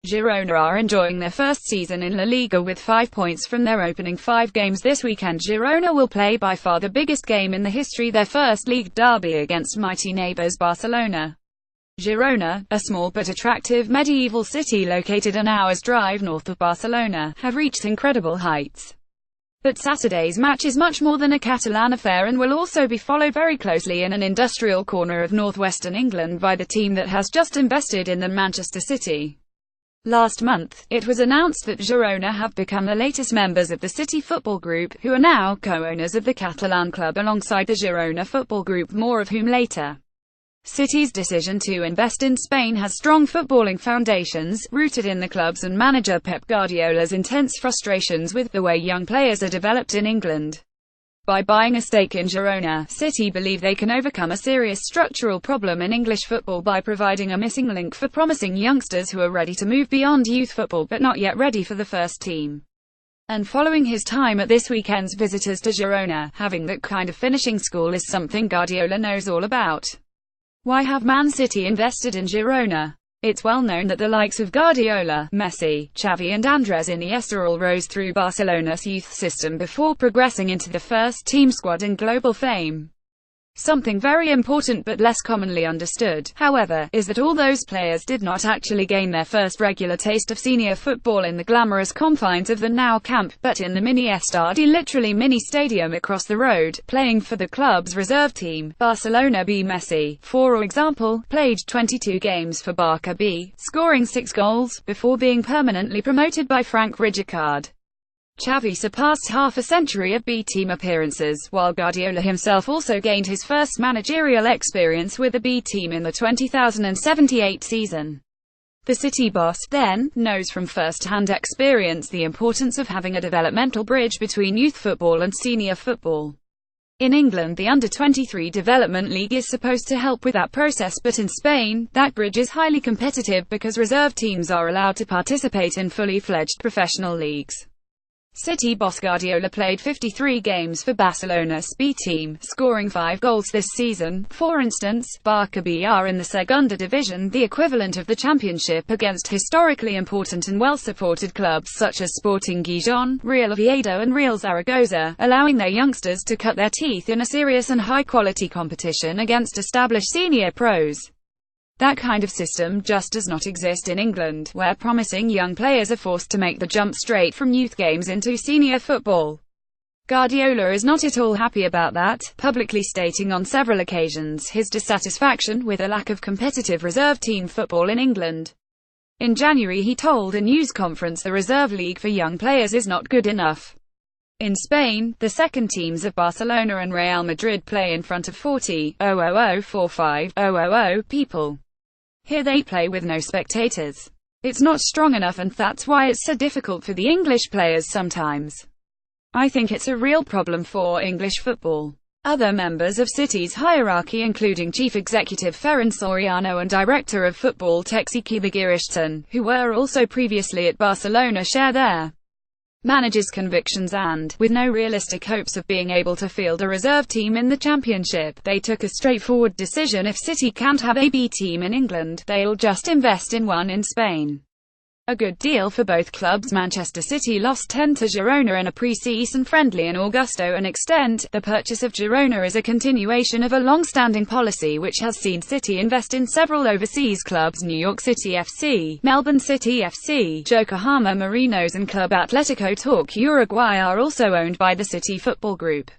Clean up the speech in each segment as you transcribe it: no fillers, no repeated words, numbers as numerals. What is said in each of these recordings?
Girona are enjoying their first season in La Liga with 5 points from their opening 5 games this weekend. Girona will play by far the biggest game in the history, their first league derby against mighty neighbours Barcelona. Girona, a small but attractive medieval city located an hour's drive north of Barcelona, have reached incredible heights. But Saturday's match is much more than a Catalan affair and will also be followed very closely in an industrial corner of northwestern England by the team that has just invested in them, Manchester City. Last month, it was announced that Girona have become the latest members of the City Football Group, who are now co-owners of the Catalan club alongside the Girona Football Group, more of whom later. City's decision to invest in Spain has strong footballing foundations, rooted in the club's and manager Pep Guardiola's intense frustrations with the way young players are developed in England. By buying a stake in Girona, City believe they can overcome a serious structural problem in English football by providing a missing link for promising youngsters who are ready to move beyond youth football but not yet ready for the first team. And following his time at this weekend's visitors to Girona, having that kind of finishing school is something Guardiola knows all about. Why have Man City invested in Girona? It's well known that the likes of Guardiola, Messi, Xavi and Andres Iniesta all rose through Barcelona's youth system before progressing into the first-team squad and global fame. Something very important but less commonly understood, however, is that all those players did not actually gain their first regular taste of senior football in the glamorous confines of the Nou Camp, but in the mini-estadi, literally mini-stadium across the road, playing for the club's reserve team. Barcelona B. Messi, for example, played 22 games for Barca B, scoring 6 goals, before being permanently promoted by Frank Rijkaard. Xavi surpassed half a century of B-team appearances, while Guardiola himself also gained his first managerial experience with the B-team in the 2078 season. The City boss, then, knows from first-hand experience the importance of having a developmental bridge between youth football and senior football. In England, the Under-23 Development League is supposed to help with that process, but in Spain, that bridge is highly competitive because reserve teams are allowed to participate in fully fledged professional leagues. City boss Guardiola played 53 games for Barcelona's B team, scoring 5 goals this season. For instance, Barca B are in the Segunda division, the equivalent of the championship, against historically important and well-supported clubs such as Sporting Gijón, Real Oviedo and Real Zaragoza, allowing their youngsters to cut their teeth in a serious and high-quality competition against established senior pros. That kind of system just does not exist in England, where promising young players are forced to make the jump straight from youth games into senior football. Guardiola is not at all happy about that, publicly stating on several occasions his dissatisfaction with a lack of competitive reserve team football in England. In January he told a news conference the reserve league for young players is not good enough. In Spain, the second teams of Barcelona and Real Madrid play in front of 40,000 people. Here they play with no spectators. It's not strong enough, and that's why it's so difficult for the English players sometimes. I think it's a real problem for English football. Other members of City's hierarchy, including Chief Executive Ferran Soriano and Director of Football Txiki Begiristain, who were also previously at Barcelona, share their manager's convictions and, with no realistic hopes of being able to field a reserve team in the championship, they took a straightforward decision: if City can't have a B team in England, they'll just invest in one in Spain. A good deal for both clubs. Manchester City lost 10 to Girona in a pre-season friendly in August. To an extent, the purchase of Girona is a continuation of a long-standing policy which has seen City invest in several overseas clubs: New York City FC, Melbourne City FC, Yokohama Marinos and Club Atlético Torque Uruguay are also owned by the City Football Group.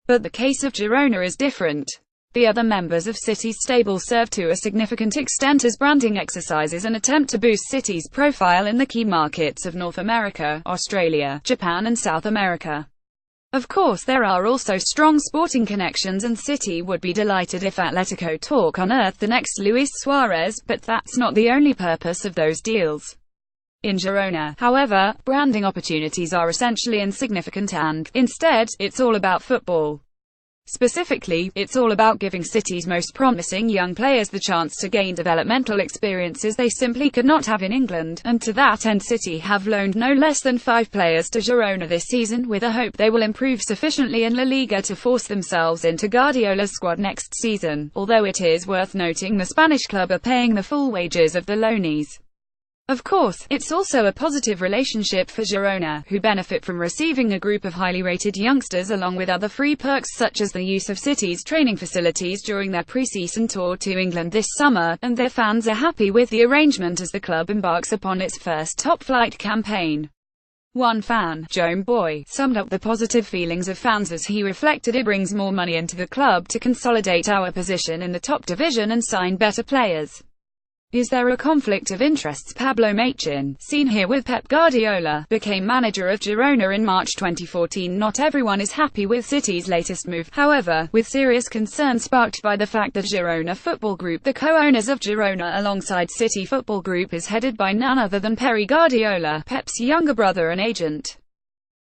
But the case of Girona is different. The other members of City's stable serve to a significant extent as branding exercises, an attempt to boost City's profile in the key markets of North America, Australia, Japan and South America. Of course, there are also strong sporting connections, and City would be delighted if Atlético Torque unearthed the next Luis Suarez, but that's not the only purpose of those deals. In Girona, however, branding opportunities are essentially insignificant and, instead, it's all about football. Specifically, it's all about giving City's most promising young players the chance to gain developmental experiences they simply could not have in England, and to that end City have loaned no less than 5 players to Girona this season, with a hope they will improve sufficiently in La Liga to force themselves into Guardiola's squad next season, although it is worth noting the Spanish club are paying the full wages of the loanees. Of course, it's also a positive relationship for Girona, who benefit from receiving a group of highly rated youngsters along with other free perks such as the use of City's training facilities during their pre-season tour to England this summer, and their fans are happy with the arrangement as the club embarks upon its first top-flight campaign. One fan, Joe Boy, summed up the positive feelings of fans as he reflected, "It brings more money into the club to consolidate our position in the top division and sign better players." Is there a conflict of interests? Pablo Machin, seen here with Pep Guardiola, became manager of Girona in March 2014. Not everyone is happy with City's latest move, however, with serious concern sparked by the fact that Girona Football Group, the co-owners of Girona alongside City Football Group, is headed by none other than Pep Guardiola, Pep's younger brother and agent.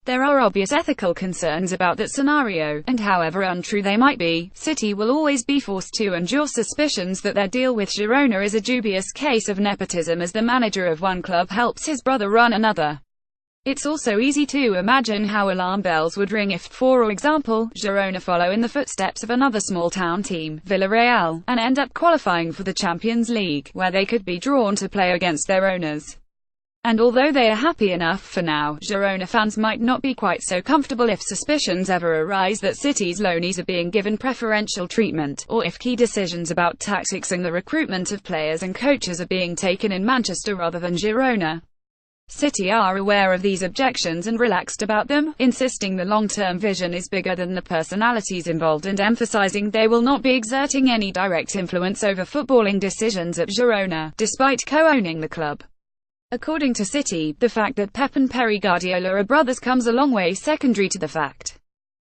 There are obvious ethical concerns about that scenario, and however untrue they might be, City will always be forced to endure suspicions that their deal with Girona is a dubious case of nepotism, as the manager of one club helps his brother run another. It's also easy to imagine how alarm bells would ring if, for example, Girona follow in the footsteps of another small-town team, Villarreal, and end up qualifying for the Champions League, where they could be drawn to play against their owners. And although they are happy enough for now, Girona fans might not be quite so comfortable if suspicions ever arise that City's loanees are being given preferential treatment, or if key decisions about tactics and the recruitment of players and coaches are being taken in Manchester rather than Girona. City are aware of these objections and relaxed about them, insisting the long-term vision is bigger than the personalities involved and emphasizing they will not be exerting any direct influence over footballing decisions at Girona, despite co-owning the club. According to City, the fact that Pep and Pep Guardiola are brothers comes a long way secondary to the fact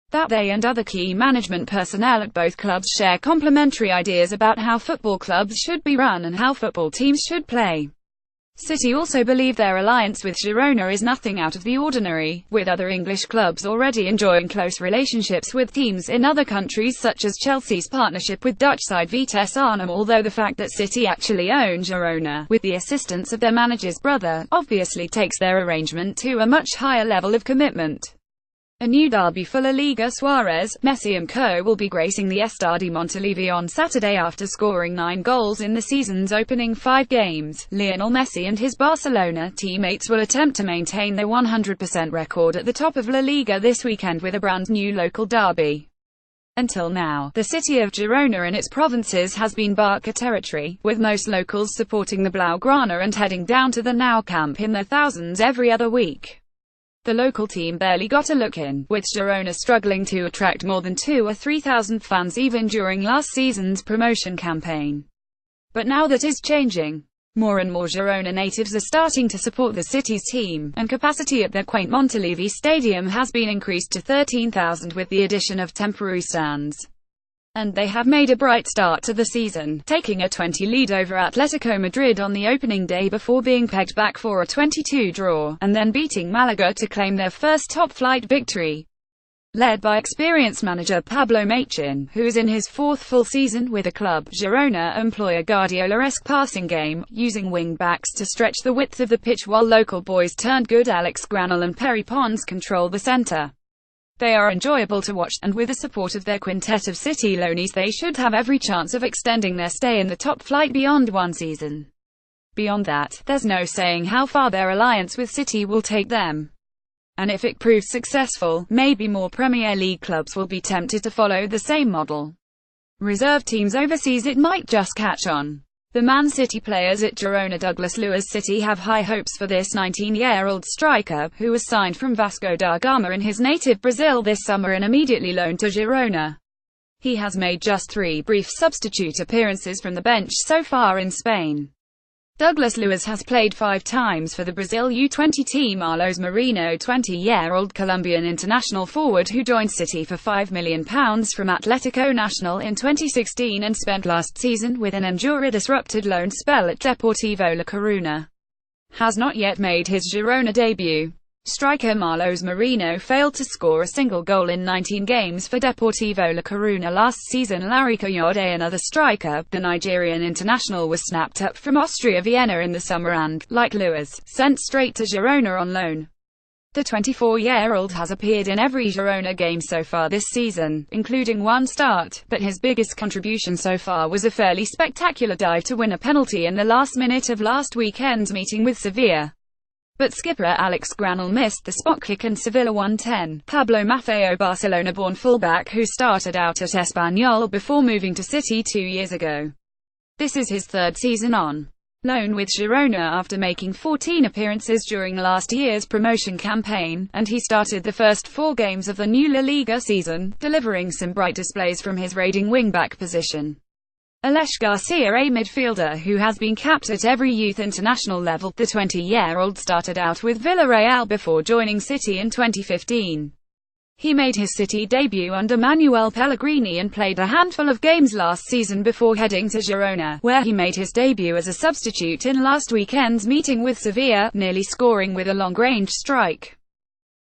that they and other key management personnel at both clubs share complementary ideas about how football clubs should be run and how football teams should play. City also believe their alliance with Girona is nothing out of the ordinary, with other English clubs already enjoying close relationships with teams in other countries such as Chelsea's partnership with Dutch side Vitesse Arnhem. Although the fact that City actually own Girona, with the assistance of their manager's brother, obviously takes their arrangement to a much higher level of commitment. A new derby for La Liga. Suarez, Messi and co. will be gracing the Estadio Montilivi on Saturday after scoring 9 goals in the season's opening 5 games. Lionel Messi and his Barcelona teammates will attempt to maintain their 100% record at the top of La Liga this weekend with a brand new local derby. Until now, the city of Girona and its provinces has been Barca territory, with most locals supporting the Blaugrana and heading down to the Nou Camp in their thousands every other week. The local team barely got a look in, with Girona struggling to attract more than 2,000 or 3,000 fans even during last season's promotion campaign. But now that is changing. More and more Girona natives are starting to support the city's team, and capacity at their quaint Montilivi stadium has been increased to 13,000 with the addition of temporary stands. And they have made a bright start to the season, taking a 20 lead over Atletico Madrid on the opening day before being pegged back for a 22 draw, and then beating Malaga to claim their first top-flight victory. Led by experienced manager Pablo Machin, who is in his 4th full season with the club, Girona employ a Guardiola-esque passing game, using wing-backs to stretch the width of the pitch while local boys-turned-good Alex Granel and Perry Pons control the centre. They are enjoyable to watch, and with the support of their quintet of City loanees they should have every chance of extending their stay in the top flight beyond one season. Beyond that, there's no saying how far their alliance with City will take them. And if it proves successful, maybe more Premier League clubs will be tempted to follow the same model. Reserve teams overseas, it might just catch on. The Man City players at Girona. Douglas Luiz. City have high hopes for this 19-year-old striker, who was signed from Vasco da Gama in his native Brazil this summer and immediately loaned to Girona. He has made just 3 brief substitute appearances from the bench so far in Spain. Douglas Luiz has played 5 times for the Brazil U20 team. Carlos Marino, 20-year-old Colombian international forward who joined City for £5 million from Atlético Nacional in 2016 and spent last season with an injury-disrupted loan spell at Deportivo La Coruna, has not yet made his Girona debut. Striker Carlos Marino failed to score a single goal in 19 games for Deportivo La Coruna last season. Larry Kayode, another striker, the Nigerian international, was snapped up from Austria Vienna in the summer and, like Luiz, sent straight to Girona on loan. The 24-year-old has appeared in every Girona game so far this season, including one start, but his biggest contribution so far was a fairly spectacular dive to win a penalty in the last minute of last weekend's meeting with Sevilla. But skipper Alex Granell missed the spot kick and Sevilla won 10. Pablo Maffeo, Barcelona-born fullback who started out at Espanyol before moving to City 2 years ago. This is his third season on loan with Girona after making 14 appearances during last year's promotion campaign, and he started the first 4 games of the new La Liga season, delivering some bright displays from his raiding wing-back position. Aleix Garcia, a midfielder who has been capped at every youth international level, the 20-year-old started out with Villarreal before joining City in 2015. He made his City debut under Manuel Pellegrini and played a handful of games last season before heading to Girona, where he made his debut as a substitute in last weekend's meeting with Sevilla, nearly scoring with a long-range strike.